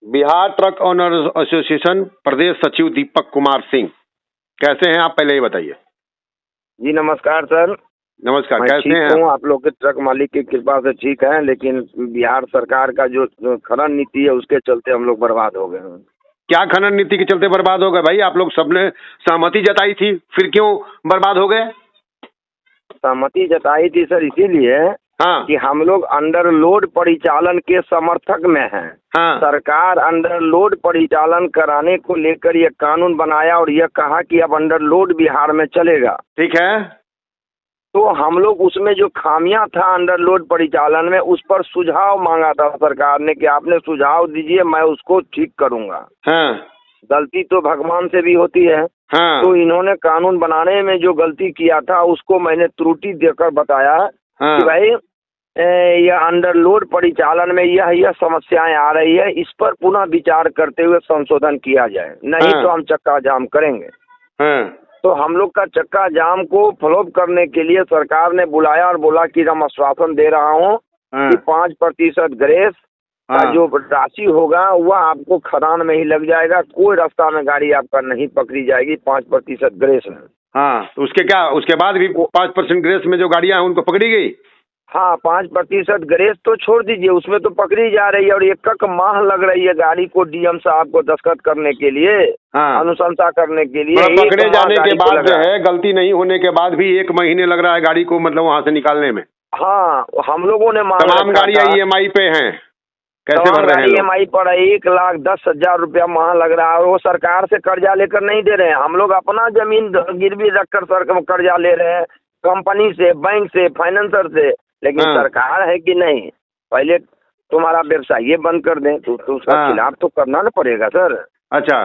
Bihar truck owners association प्रदेश सचिव दीपक कुमार सिंह, कैसे हैं आप? पहले ही बताइए। जी नमस्कार सर। नमस्कार, मैं कैसे ठीक हैं? हूँ, आप लोग के ट्रक मालिक की कृपा से ठीक है, लेकिन बिहार सरकार का जो खनन नीति है उसके चलते हम लोग बर्बाद हो गए हैं। क्या खनन नीति के चलते बर्बाद हो गए भाई? आप लोग सबने सहमति जताई थी, फिर क्यों बर्बाद हो गए? सहमति जताई थी सर इसीलिए हाँ कि हम लोग अंडरलोड परिचालन के समर्थक में हैं। हाँ सरकार अंडरलोड परिचालन कराने को लेकर यह कानून बनाया और यह कहा कि अब अंडरलोड बिहार में चलेगा। ठीक है। तो हम लोग उसमें जो खामियां था अंडरलोड परिचालन में, उस पर सुझाव मांगा था सरकार ने कि आपने सुझाव दीजिए, मैं उसको ठीक करूंगा। हाँ गलती तो भगवान से भी होती है। हाँ तो इन्होंने कानून बनाने में जो गलती किया था उसको मैंने त्रुटि देकर बताया हाँ कि भाई यह अंडरलोड परिचालन में यह समस्याएं आ रही है, इस पर पुनः विचार करते हुए संशोधन किया जाए, नहीं हाँ। तो हम चक्का जाम करेंगे। हाँ तो हम लोग का चक्का जाम को फॉलोअप करने के लिए सरकार ने बुलाया और बोला कि हम आश्वासन दे रहा हूँ हाँ कि 5% ग्रेस का हाँ। जो राशि होगा वह आपको खदान में ही लग जाएगा, कोई रास्ता में गाड़ी आपका नहीं पकड़ी जाएगी 5% ग्रेस में। हाँ, तो उसके बाद भी 5% ग्रेस में जो गाड़ियां हैं उनको पकड़ी गई? हाँ, 5% ग्रेस तो छोड़ दीजिए, उसमें तो पकड़ी जा रही है और एक माह लग रही है गाड़ी को डीएम साहब को दस्तखत करने के लिए, हाँ। अनुशंसा करने के लिए। मतलब पकड़े जाने के बाद जो है, गलती नहीं होने के बाद भी 1 महीने लग रहा है गाड़ी को, मतलब वहाँ से निकालने में। हाँ, हम लोगों ने तमाम गाड़ियाँ EMI पे हैं, कैसे भर रहे हैं? EMI पर 1,10,000 रुपया माह लग रहा है और वो सरकार से कर्जा लेकर नहीं दे रहे हैं। हम लोग अपना जमीन गिरवी रखकर सर कर्जा ले रहे हैं, कंपनी से, बैंक से, फाइनेंसर से, लेकिन हाँ। सरकार है कि नहीं पहले तुम्हारा व्यवसाय ये बंद कर दें तो उसका हाँ। खिलाफ तो करना ना पड़ेगा सर। अच्छा,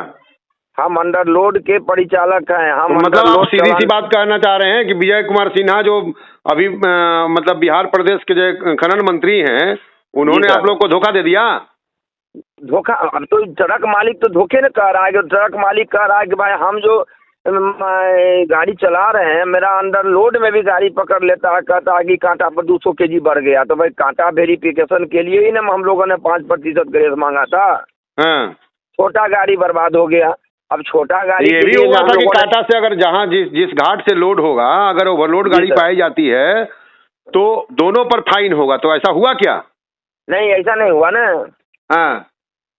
हम अंडरलोड के परिचालक हैं। हम तो मतलब आप सीधी सी बात कहना चाह रहे हैं कि विजय कुमार सिन्हा जो अभी मतलब बिहार प्रदेश के जो खनन मंत्री हैं, उन्होंने आप लोग को धोखा दे दिया? धोखा? अब तो ट्रक मालिक तो धोखे न कह रहा है। ट्रक मालिक कह रहा है कि भाई हम जो गाड़ी चला रहे हैं, मेरा अंडरलोड में भी गाड़ी पकड़ लेता है, कहता है कि कांटा पर 200 kg बढ़ गया। तो भाई कांटा वेरिफिकेशन के लिए ही ना हम लोगों ने 5% ग्रेस मांगा था। हाँ। छोटा गाड़ी बर्बाद हो गया। अब छोटा गाड़ी ये भी हुआ था कि कांटा से अगर जहाँ जिस घाट से लोड होगा, अगर ओवरलोड गाड़ी पाई जाती है तो दोनों पर फाइन होगा, तो ऐसा हुआ क्या? नहीं, ऐसा नहीं हुआ ना। हाँ,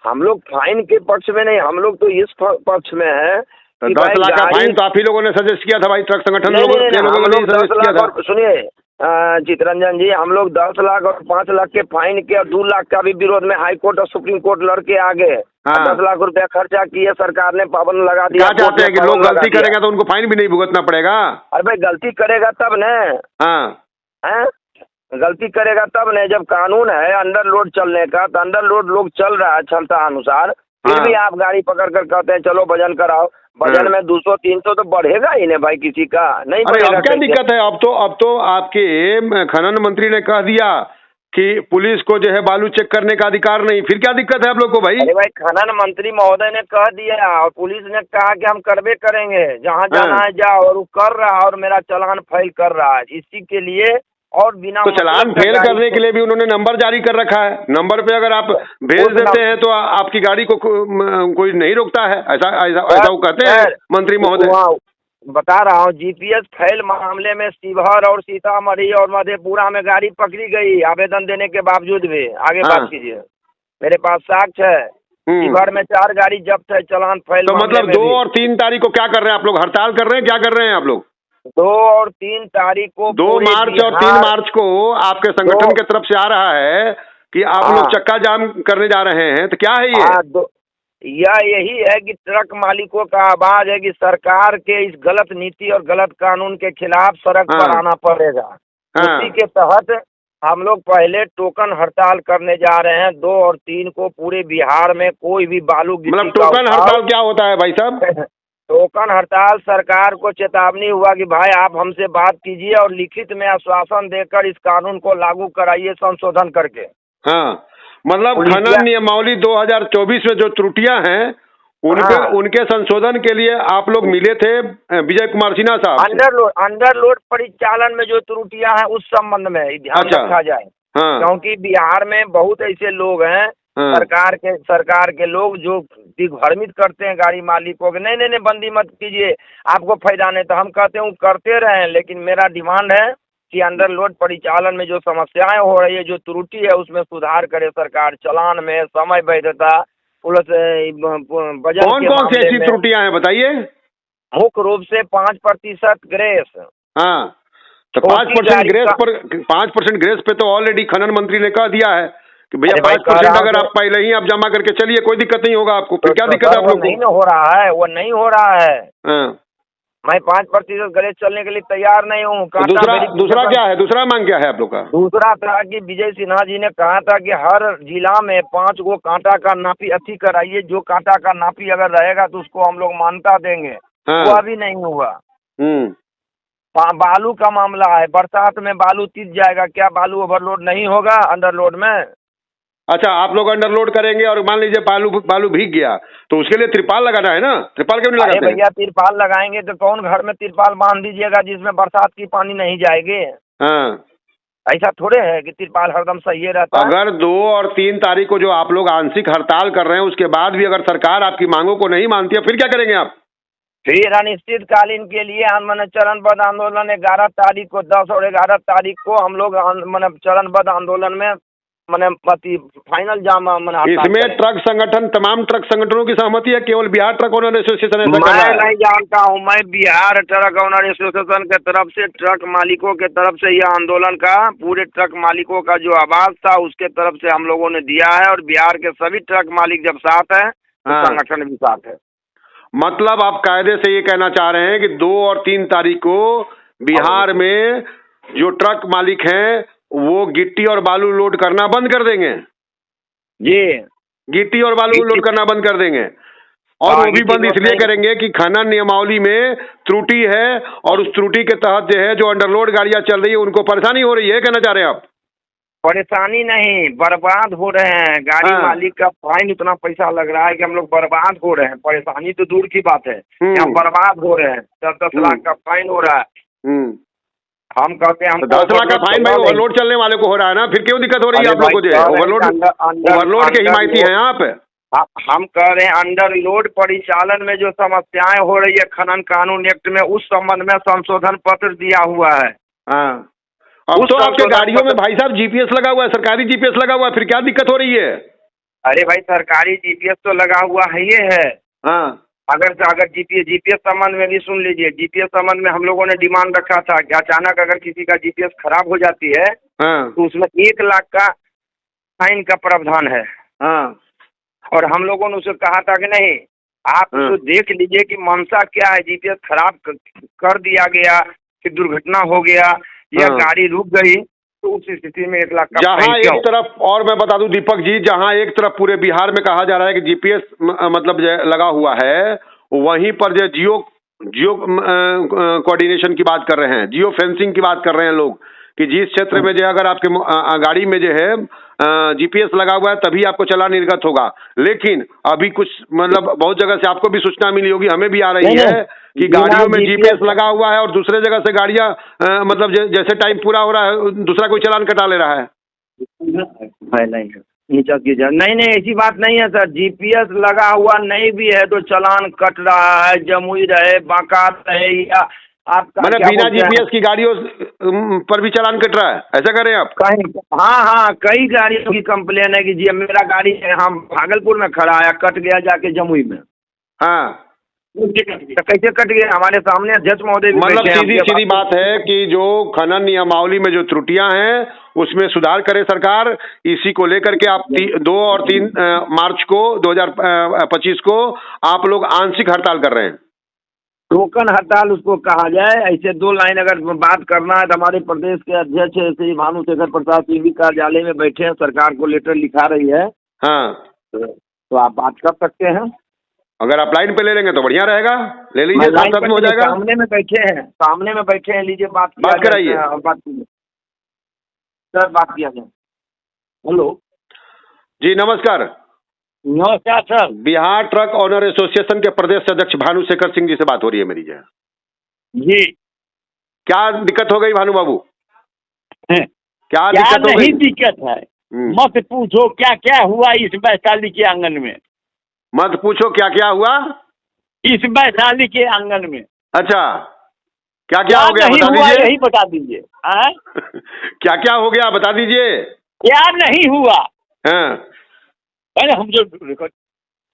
हम लोग फाइन के पक्ष में नहीं, हम लोग तो इस पक्ष में है तो 10 लाख का फाइन तो आप ही लोगों ने सजेस्ट किया था भाई, ट्रक संगठन लोगों ने सजेस्ट किया था। सुनिए चितरंजन जी, हम लोग 10 लाख और 5 लाख के फाइन के और 2 लाख का भी विरोध में हाई कोर्ट और सुप्रीम कोर्ट लड़के आगे। हाँ। 10 लाख रुपया खर्चा किए, सरकार ने पाबंद लगा दिया। क्या चाहते हैं कि लोग गलती करेंगे तो उनको फाइन भी नहीं भुगतना पड़ेगा? अरे भाई गलती करेगा तब न। हाँ, गलती करेगा तब नहीं। जब कानून है अंडरलोड चलने का, तो अंडरलोड लोग चल रहा है क्षमता अनुसार, फिर भी आप गाड़ी पकड़ कर कहते हैं चलो वजन कराओ। वजन में 200-300 तो बढ़ेगा ही नहीं भाई, किसी का नहीं बढ़ेगा। अब क्या दिक्कत है? अब तो आपके खनन मंत्री ने कह दिया कि पुलिस को जो है बालू चेक करने का अधिकार नहीं, फिर क्या दिक्कत है आप लोग को भाई? अरे भाई खनन मंत्री महोदय ने कह दिया और पुलिस ने कहा कि हम करवे करेंगे, जहाँ जाना है जाओ, और वो कर रहा है और मेरा चालान फाइल कर रहा है इसी के लिए। और बिना तो चालान फेल करने के लिए भी उन्होंने नंबर जारी कर रखा है। नंबर पे अगर आप भेज देते हैं तो आपकी गाड़ी को कोई नहीं रोकता है, ऐसा वो कहते हैं मंत्री महोदय। बता रहा हूँ, जीपीएस फैल मामले में शिवहर और सीतामढ़ी और मधेपुरा में गाड़ी पकड़ी गई आवेदन देने के बावजूद भी। आगे बात कीजिए, मेरे पास साक्ष्य है। शिवहर में 4 गाड़ी जब्त है चालान फैल। तो मतलब 2 और 3 तारीख को क्या कर रहे हैं आप लोग? हड़ताल कर रहे हैं? क्या कर रहे हैं आप लोग? 2 और 3 तारीख को, 2 मार्च और 3 मार्च को आपके संगठन के तरफ से आ रहा है कि आप लोग चक्का जाम करने जा रहे हैं, तो क्या है ये? यही है कि ट्रक मालिकों का आवाज है कि सरकार के इस गलत नीति और गलत कानून के खिलाफ सड़क पर आना पड़ेगा। उसी के तहत हम लोग पहले टोकन हड़ताल करने जा रहे हैं। 2 और 3 को पूरे बिहार में कोई भी बालू मतलब टोकन हड़ताल क्या होता है भाई साहब? टोकन हड़ताल सरकार को चेतावनी हुआ कि भाई आप हमसे बात कीजिए और लिखित में आश्वासन देकर इस कानून को लागू कराइए संशोधन करके। हाँ, मतलब खनन नियमावली 2024 में जो त्रुटियां हैं उनके संशोधन के लिए आप लोग मिले थे विजय कुमार सिन्हा साहब। अंडरलोड परिचालन में जो त्रुटियां हैं उस संबंध में ध्यान रखा जाए। हाँ। क्योंकि बिहार में बहुत ऐसे लोग हैं हाँ। सरकार के लोग जो दिग्भ्रमित करते हैं गाड़ी मालिकों के, नहीं नहीं नहीं बंदी मत कीजिए, आपको फायदा नहीं, तो हम कहते हैं वो करते रहे, लेकिन मेरा डिमांड है कि अंडर लोड परिचालन में जो समस्याएं हो रही है, जो त्रुटि है, उसमें सुधार करे सरकार। चालान में समय वैधता प्लस वजन कौन के कौन सी मामले ऐसी में त्रुटियां हैं बताइए। मुख्य रूप से 5% ग्रेस। हाँ, तो छोटी 5% गाड़ी ग्रेस का- पर 5% ग्रेस पे तो ऑलरेडी खनन मंत्री ने कह दिया है कि भैया अरे भाई, 5% कह रहा अगर हूं आप पहले ही आप जमा करके चलिए, कोई दिक्कत नहीं होगा आपको। फिर क्या तो दिक्कत है सर, आप वो लोग नहीं को? ना हो रहा है, वो नहीं हो रहा है। हाँ, मैं 5% ग्रेस चलने के लिए तैयार नहीं हूँ। तो दूसरा क्या है, दूसरा मांग क्या है आप लोग का? दूसरा था कि विजय सिन्हा जी ने कहा था कि हर जिला में 5 गो कांटा का नापी अथी कराइए, जो कांटा का नापी अगर रहेगा तो उसको हम लोग मान्यता देंगे। हाँ। वो अभी नहीं हुआ। हम्म। बालू का मामला है, बरसात में बालू तीत जाएगा, क्या बालू ओवरलोड नहीं होगा अंडरलोड में? अच्छा, आप लोग अंडरलोड करेंगे और मान लीजिए बालू भीग गया, तो उसके लिए त्रिपाल लगाना है ना? त्रिपाल क्यों नहीं अरे लगाते हैं? भैया, तिरपाल लगाएंगे तो कौन घर में तिरपाल बांध दीजिएगा जिसमें बरसात की पानी नहीं जाएगी? हाँ, ऐसा थोड़े है कि तिरपाल हरदम सही रहता है। अगर 2 और 3 तारीख को जो आप लोग आंशिक हड़ताल कर रहे हैं, उसके बाद भी अगर सरकार आपकी मांगों को नहीं मानती है, फिर क्या करेंगे आप? फिर अनिश्चितकालीन के लिए मैंने चरणबद्ध आंदोलन 11 तारीख को, 10 और 11 तारीख को हम लोग मैंने चरणबद्ध आंदोलन में मैंने फाइनल जाम मैंने हड़ताल इसमें करेंगे। ट्रक संगठन, तमाम ट्रक संगठनों की सहमति है, केवल बिहार ट्रक ओनर एसोसिएशन ऐसा कर रहा मैं है? नहीं जानता हूँ, मैं बिहार ट्रक ओनर एसोसिएशन के तरफ से, ट्रक मालिकों के तरफ से यह आंदोलन का, पूरे ट्रक मालिकों का जो आवाज था उसके तरफ से हम लोगों ने दिया है, और बिहार के सभी ट्रक मालिक जब साथ है तो हाँ। संगठन भी साथ है। मतलब आप कायदे से ये कहना चाह रहे हैं कि 2 और 3 तारीख को बिहार में जो ट्रक मालिक हैं वो गिट्टी और बालू लोड करना बंद कर देंगे? जी, गिट्टी और बालू गिट्टी- लोड करना बंद कर देंगे, और हाँ, वो भी गिट्टी बंद लोड इसलिए नहीं। करेंगे कि खनन नियमावली में त्रुटि है, और उस त्रुटि के तहत जो है, जो अंडरलोड गाड़ियां चल रही है उनको परेशानी हो रही है, कहना चाह रहे हैं आप? परेशानी नहीं, बर्बाद हो रहे हैं। गाड़ी हाँ। मालिक का फाइन इतना पैसा लग रहा है कि हम लोग बर्बाद हो रहे हैं। परेशानी तो दूर की बात है, हम बर्बाद हो रहे हैं। 10-10 लाख का फाइन हो रहा है। हम कहते हैं हम 10 लाख का फाइन भाई ओवरलोड चलने वाले को हो रहा है ना, फिर क्यों दिक्कत हो रही है आप लोग को? जो ओवरलोड के हिमायती हैं आप? हम कह रहे हैं अंडरलोड परिचालन में जो समस्याएं हो रही है खनन कानून एक्ट में, उस संबंध में संशोधन पत्र दिया हुआ है। हाँ, अब तो आपके गाड़ियों में भाई साहब जीपीएस लगा हुआ है, सरकारी जीपीएस लगा हुआ है, फिर क्या दिक्कत हो रही है? अरे भाई, सरकारी जीपीएस तो लगा हुआ है, ये है। हाँ, अगर जीपीएस संबंध में भी सुन लीजिए। जीपीएस संबंध में हम लोगों ने डिमांड रखा था कि अचानक अगर किसी का जीपीएस खराब हो जाती है हाँ, तो उसमें 1 लाख का फाइन का प्रावधान है। हाँ, और हम लोगों ने उसे कहा था कि नहीं, आप उसको देख लीजिए कि मंशा क्या है। जीपीएस खराब कर दिया गया, फिर दुर्घटना हो गया या गाड़ी रुक गई, तो उस स्थिति में 1 लाख का जहाँ फाइन क्यों? एक तरफ, और मैं बता दूं दीपक जी, जहाँ एक तरफ पूरे बिहार में कहा जा रहा है कि जीपीएस मतलब लगा हुआ है, वहीं पर जो जियो कोऑर्डिनेशन की बात कर रहे हैं, जियो फेंसिंग की बात कर रहे हैं लोग, कि जिस क्षेत्र में जो अगर आपके गाड़ी में जो है जीपीएस लगा हुआ है तभी आपको चालान निर्गत होगा। लेकिन अभी कुछ मतलब बहुत जगह से आपको भी सूचना मिली होगी, हमें भी आ रही है कि गाड़ियों में जीपीएस लगा हुआ है और दूसरे जगह से गाड़ियां मतलब जैसे टाइम पूरा हो रहा है दूसरा कोई चालान कटा ले रहा है। नहीं, ऐसी बात नहीं है सर। जीपीएस लगा हुआ नहीं भी है तो चालान कट रहा है, जमुई रहे, बांका रहे, या आपका मैंने बिना जीपीएस की गाड़ियों पर भी चालान कट रहा है, ऐसा कर रहे हैं आप? कहीं, हाँ, कई गाड़ियों की कंप्लेन है कि जी मेरा गाड़ी हम भागलपुर में खड़ा है, कट गया जाके जमुई में। हाँ, तो कैसे कट गया? हमारे सामने अध्यक्ष महोदय भी मतलब बैठे हैं। सीधी बात है कि जो खनन नियमावली में जो त्रुटियां हैं उसमें सुधार करे सरकार। इसी को लेकर के आप 2 और 3 मार्च को 2025 को आप लोग आंशिक हड़ताल कर रहे हैं। टोकन हड़ताल उसको कहा जाए। ऐसे 2 लाइन अगर बात करना है तो हमारे प्रदेश के अध्यक्ष श्री भानुशेखर प्रसाद सिंह भी कार्यालय में बैठे हैं, सरकार को लेटर लिखा रही है। हाँ, तो आप बात कर सकते हैं। अगर आप लाइन पे ले लेंगे तो बढ़िया रहेगा, ले लीजिए, साथ में हो जाएगा। सामने में बैठे हैं, लीजिए बात कराइए। बात कीजिए सर, बात किया जाए। हेलो जी, नमस्कार। नमस्कार sir. Bihar truck owner association के प्रदेश अध्यक्ष भानुशेखर सिंह जी से बात हो रही है मेरी जी। क्या दिक्कत हो गई भानु बाबू? क्या दिक्कत हो गई? दिक्कत है? मत पूछो क्या क्या हुआ इस वैशाली के आंगन में। मत पूछो क्या क्या हुआ इस वैशाली के आंगन में। अच्छा, क्या क्या हो गया नहीं बता हुआ दीजिए। यही बता दीजिए। क्या क्या हो गया बता दीजिए। क्या नहीं हुआ? हाँ अरे हम जो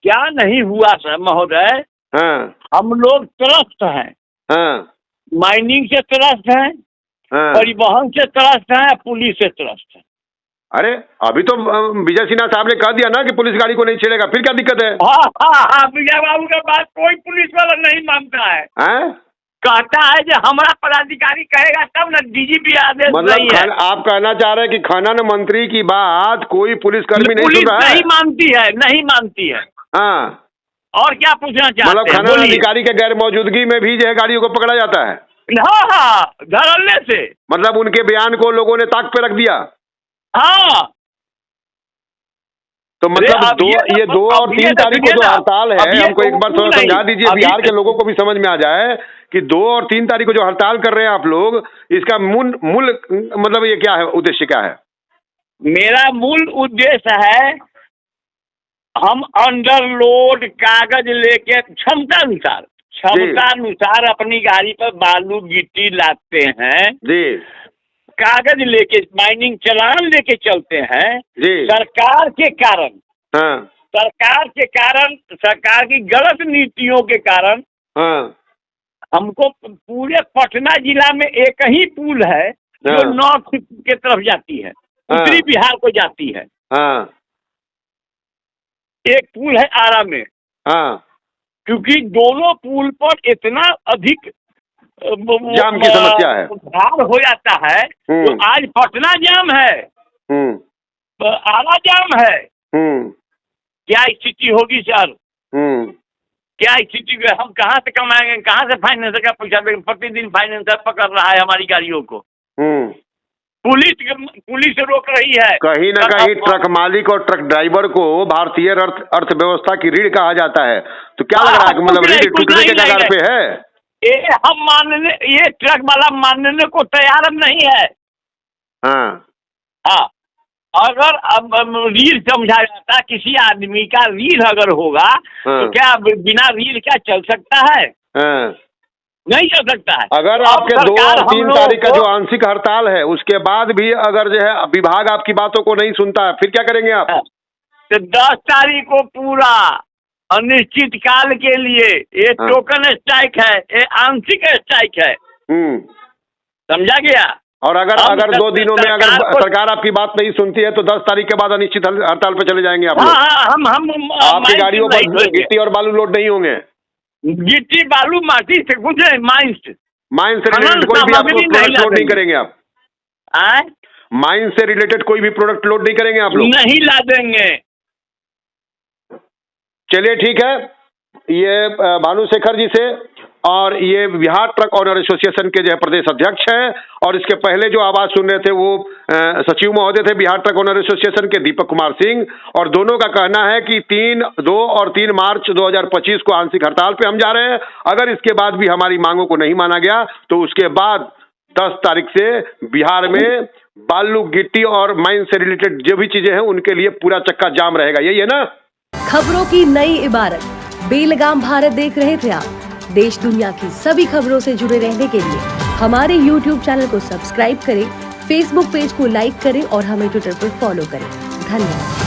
क्या नहीं हुआ सर महोदय, हाँ हम लोग त्रस्त हैं, हाँ माइनिंग से त्रस्त हैं, हाँ। परिवहन से त्रस्त हैं, पुलिस से त्रस्त हैं। अरे अभी तो विजय सिन्हा साहब ने कह दिया ना कि पुलिस गाड़ी को नहीं छेड़ेगा, फिर क्या दिक्कत है? हाँ, विजय बाबू का बात कोई पुलिस वाला नहीं मानता है। कहता है जो हमारा पदाधिकारी कहेगा तब न, डीजीपी आदेश नहीं है। आप कहना चाह रहे हैं कि खनन मंत्री की बात कोई पुलिसकर्मी नहीं सुन रहा है? नहीं मानती है, नहीं मानती है। हाँ, और क्या पूछना चाहते हैं? मतलब खनन अधिकारी के गैर मौजूदगी में भी जो है गाड़ियों को पकड़ा जाता है? हाँ, धड़ल्ले से। मतलब उनके बयान को लोगों ने ताक पे रख दिया। हाँ, तो मतलब ये 2 और 3 तारीख को जो हड़ताल है, हमको एक बार थोड़ा समझा दीजिए, बिहार के लोगों को भी समझ में आ जाए कि 2 और 3 तारीख को जो हड़ताल कर रहे हैं आप लोग, इसका मूल मतलब ये क्या है, उद्देश्य क्या है? मेरा मूल उद्देश्य है, हम अंडरलोड कागज लेके क्षमता अनुसार अपनी गाड़ी पर बालू गिट्टी लाते हैं जी, कागज लेके माइनिंग चलान लेके चलते हैं जी। सरकार के कारण, हाँ, सरकार की गलत नीतियों के कारण, हाँ, हमको पूरे पटना जिला में एक ही पुल है, हाँ, जो नॉर्थ के तरफ जाती है, उत्तरी, हाँ, बिहार को जाती है, हाँ, एक पुल है आरा में, हाँ, क्योंकि दोनों पुल पर इतना अधिक जाम की समस्या है, भार हो जाता है। तो आज पटना जाम है, आरा जाम है, क्या स्थिति होगी सर? क्या स्थिति, हम कहाँ से कमाएंगे, कहाँ से फाइनेंसर का पैसा देंगे? प्रतिदिन फाइनेंसर पकड़ रहा है हमारी गाड़ियों को, पुलिस रोक रही है। कहीं ना कहीं ट्रक मालिक और ट्रक ड्राइवर को भारतीय अर्थव्यवस्था की रीढ़ कहा जाता है। तो क्या लग रहा है कि मतलब रीढ़ टूटने के कगार पे है? ये ट्रक वाला मानने को तैयार नहीं है। हाँ हाँ, अगर अब रीढ़ समझा जाता, किसी आदमी का रीढ़ अगर होगा, हाँ, तो क्या बिना रीढ़ क्या चल सकता है? हाँ, नहीं चल सकता है। अगर आपके 2 और 3 तारीख का जो आंशिक हड़ताल है, उसके बाद भी अगर जो है विभाग आपकी बातों को नहीं सुनता है, फिर क्या करेंगे आप? तो 10 तारीख को पूरा अनिश्चित काल के लिए ये टोकन स्ट्राइक है, ये आंशिक स्ट्राइक है। समझा गया? और अगर 2 दिनों में अगर सरकार आपकी बात नहीं सुनती है तो 10 तारीख के बाद अनिश्चित हड़ताल पे चले जाएंगे आप लोग? हाँ, हम आपकी गाड़ियों पर गिट्टी और बालू लोड नहीं होंगे? गिट्टी बालू माटी से कुछ है, माइन से रिलेटेड कोई भी आप प्रोडक्ट लोड नहीं करेंगे आप? माइन से रिलेटेड कोई भी प्रोडक्ट लोड नहीं करेंगे आप लोग? नहीं ला देंगे। चलिए ठीक है, ये भानुशेखर जी से, और ये बिहार ट्रक ऑनर एसोसिएशन के जो है प्रदेश अध्यक्ष हैं, और इसके पहले जो आवाज सुन रहे थे वो सचिव महोदय थे बिहार ट्रक ऑनर एसोसिएशन के, दीपक कुमार सिंह। और दोनों का कहना है कि 2 और 3 मार्च 2025 को आंशिक हड़ताल पे हम जा रहे हैं। अगर इसके बाद भी हमारी मांगों को नहीं माना गया तो उसके बाद 10 तारीख से बिहार में बालू गिट्टी और माइन से रिलेटेड जो भी चीजें हैं उनके लिए पूरा चक्का जाम रहेगा। यही है ना? खबरों की नई इबारत, बेलगाम भारत देख रहे थे आप? देश दुनिया की सभी खबरों से जुड़े रहने के लिए हमारे YouTube चैनल को सब्सक्राइब करें, Facebook पेज को लाइक करें और हमें ट्विटर पर फॉलो करें। धन्यवाद।